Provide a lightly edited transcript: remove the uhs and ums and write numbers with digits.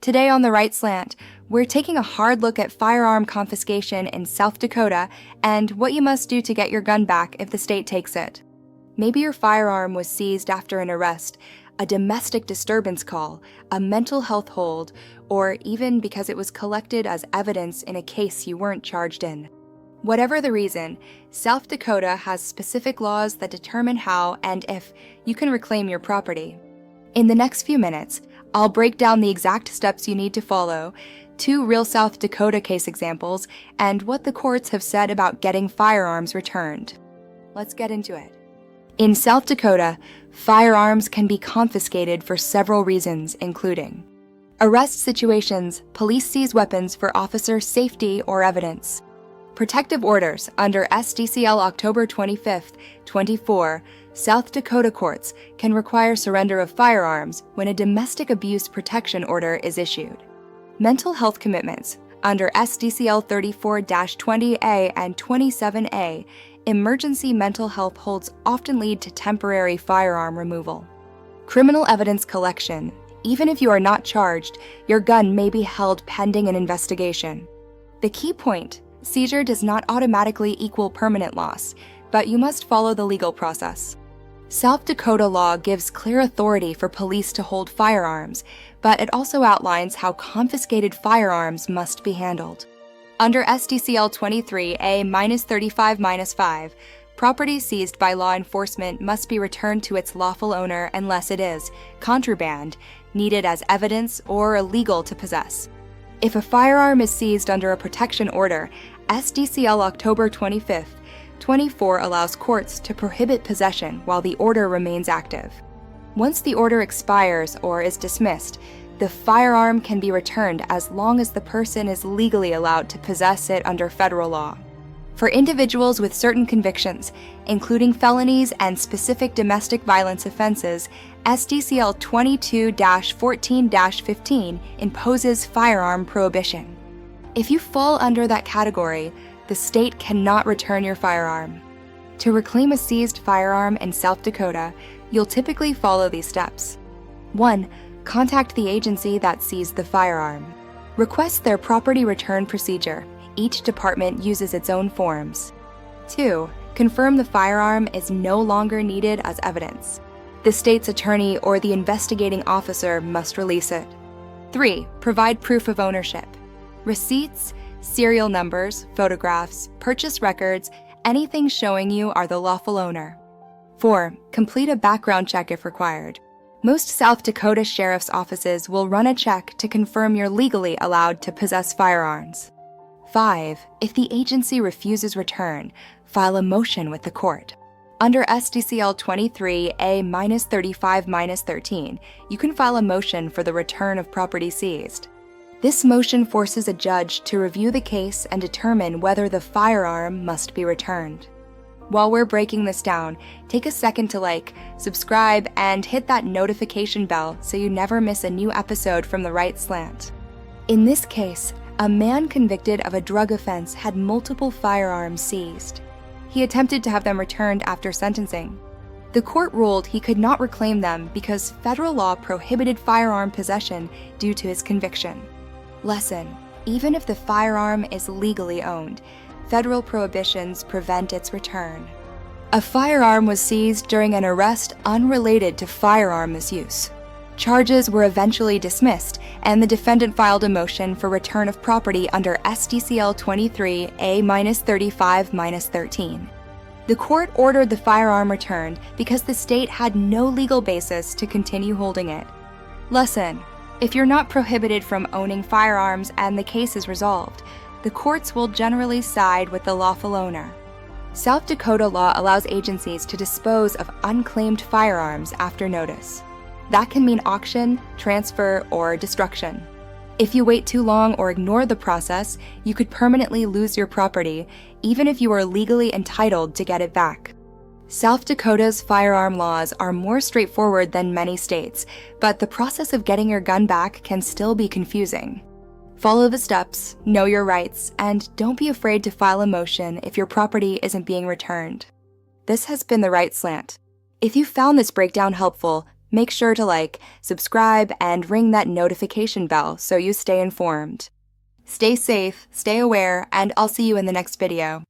Today on The Right Slant, we're taking a hard look at firearm confiscation in South Dakota and what you must do to get your gun back if the state takes it. Maybe your firearm was seized after an arrest, a domestic disturbance call, a mental health hold, or even because it was collected as evidence in a case you weren't charged in. Whatever the reason, South Dakota has specific laws that determine how and if you can reclaim your property. In the next few minutes, I'll break down the exact steps you need to follow, 2 real South Dakota case examples, and what the courts have said about getting firearms returned. Let's get into it. In South Dakota, firearms can be confiscated for several reasons, including arrest situations, police seize weapons for officer safety or evidence. Protective orders under SDCL October 25, 24, South Dakota courts can require surrender of firearms when a domestic abuse protection order is issued. Mental health commitments under SDCL 34-20A and 27A, emergency mental health holds often lead to temporary firearm removal. Criminal evidence collection. Even if you are not charged, your gun may be held pending an investigation. The key point: seizure does not automatically equal permanent loss, but you must follow the legal process. South Dakota law gives clear authority for police to hold firearms, but it also outlines how confiscated firearms must be handled. Under SDCL 23A-35-5, property seized by law enforcement must be returned to its lawful owner unless it is contraband, needed as evidence, or illegal to possess. If a firearm is seized under a protection order, SDCL October 25, 24 allows courts to prohibit possession while the order remains active. Once the order expires or is dismissed, the firearm can be returned as long as the person is legally allowed to possess it under federal law. For individuals with certain convictions, including felonies and specific domestic violence offenses, SDCL 22-14-15 imposes firearm prohibition. If you fall under that category, the state cannot return your firearm. To reclaim a seized firearm in South Dakota, you'll typically follow these steps. 1. Contact the agency that seized the firearm. Request their property return procedure. Each department uses its own forms. 2. Confirm the firearm is no longer needed as evidence. The state's attorney or the investigating officer must release it. 3. Provide proof of ownership. Receipts, serial numbers, photographs, purchase records, anything showing you are the lawful owner. 4. Complete a background check if required. Most South Dakota sheriff's offices will run a check to confirm you're legally allowed to possess firearms. 5. If the agency refuses return, file a motion with the court. Under SDCL 23A-35-13, you can file a motion for the return of property seized. This motion forces a judge to review the case and determine whether the firearm must be returned. While we're breaking this down, take a second to like, subscribe, and hit that notification bell so you never miss a new episode from The Right Slant. In this case, a man convicted of a drug offense had multiple firearms seized. He attempted to have them returned after sentencing. The court ruled he could not reclaim them because federal law prohibited firearm possession due to his conviction. Lesson: even if the firearm is legally owned, federal prohibitions prevent its return. A firearm was seized during an arrest unrelated to firearm misuse. Charges were eventually dismissed, and the defendant filed a motion for return of property under SDCL 23A-35-13. The court ordered the firearm returned because the state had no legal basis to continue holding it. Lesson: if you're not prohibited from owning firearms and the case is resolved, the courts will generally side with the lawful owner. South Dakota law allows agencies to dispose of unclaimed firearms after notice. That can mean auction, transfer, or destruction. If you wait too long or ignore the process, you could permanently lose your property, even if you are legally entitled to get it back. South Dakota's firearm laws are more straightforward than many states, but the process of getting your gun back can still be confusing. Follow the steps, know your rights, and don't be afraid to file a motion if your property isn't being returned. This has been The Right Slant. If you found this breakdown helpful, Make sure to like, subscribe, and ring that notification bell so you stay informed. Stay safe, stay aware, and I'll see you in the next video.